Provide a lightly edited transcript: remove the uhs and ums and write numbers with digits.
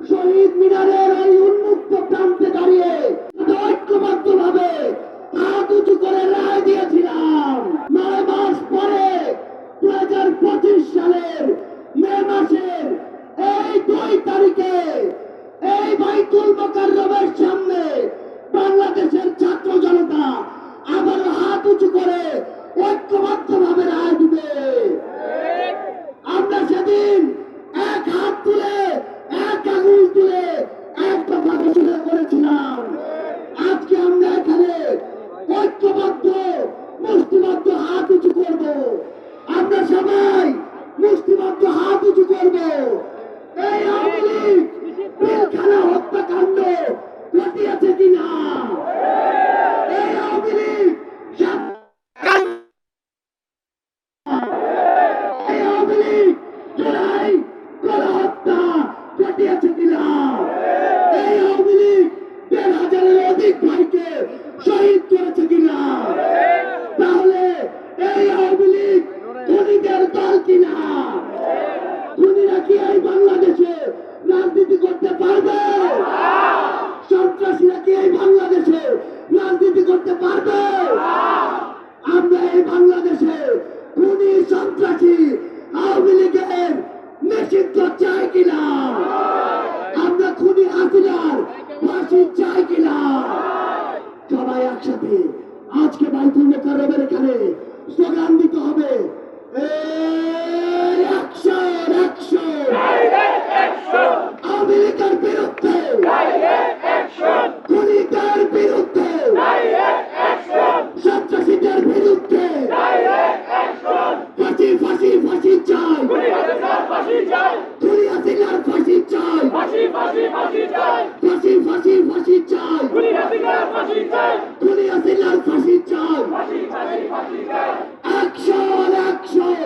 শহীদ মিনারের ওই উন্মুক্ত প্রান্তে দাঁড়িয়ে ঐক্যবদ্ধভাবে হাত উঁচু করে রায় দিয়েছিলাম। 9 মাস পরে 2025 সালের মে মাসের এই 2 তারিখে এই বাইতুল মোকাররমের সামনে বাংলাদেশের ছাত্র জনতা আবার হাত উঁচু করে ঐক্যবদ্ধভাবে রায় দিবে। আমরা সেদিন এক হাত তুলে এক আঙুল তুলে এক কথা ঘোষণা করেছিলাম। আজকে আমরা এখানে ঐক্যবদ্ধ মুষ্টিবদ্ধ হাত উঁচু করব। আমরা সবাই মুষ্টিবদ্ধ হাত উঁচু করব। এই আওয়ামী লীগ পিলখানা হত্যাকাণ্ড ঘটিয়েছে কিনা, এই আওয়ামী লীগ জুলাই গণহত্যা ঘটিয়েছে কিনা, এই আওয়ামী লীগ 1,500-এর অধিক ভাইকে শহীদ করেছে কিনা, তাহলে এই আওয়ামী লীগ খুনিদের দল কিনা? খুনিরা কি এই বাংলাদেশে রাজনীতি করতে পারবে? সন্ত্রাসীরা কি এই বাংলাদেশে রাজনীতি করতে পারবে? আমরা এই বাংলাদেশে খুনি সন্ত্রাসী আওয়ামী লীগের নিষিদ্ধ চাই কিনা? আমরা খুনি হাসিনার ফাঁসি চাই কিনা? সবাই একসাথে আজকে বাইতুল মোকাররমের এখানে স্লোগান দিতে হবে, আওয়ামী লীগের বিরুদ্ধে, খুনিদের বিরুদ্ধে, সন্ত্রাসীদের বিরুদ্ধে ফাঁসি ফাঁসি ফাঁসি চাই, খুনি হাসিনার ফাঁসি চাই, ফাঁসি ফাঁসি ফাঁসি চাই, খুনি হাসিনার ফাঁসি চাই। Action action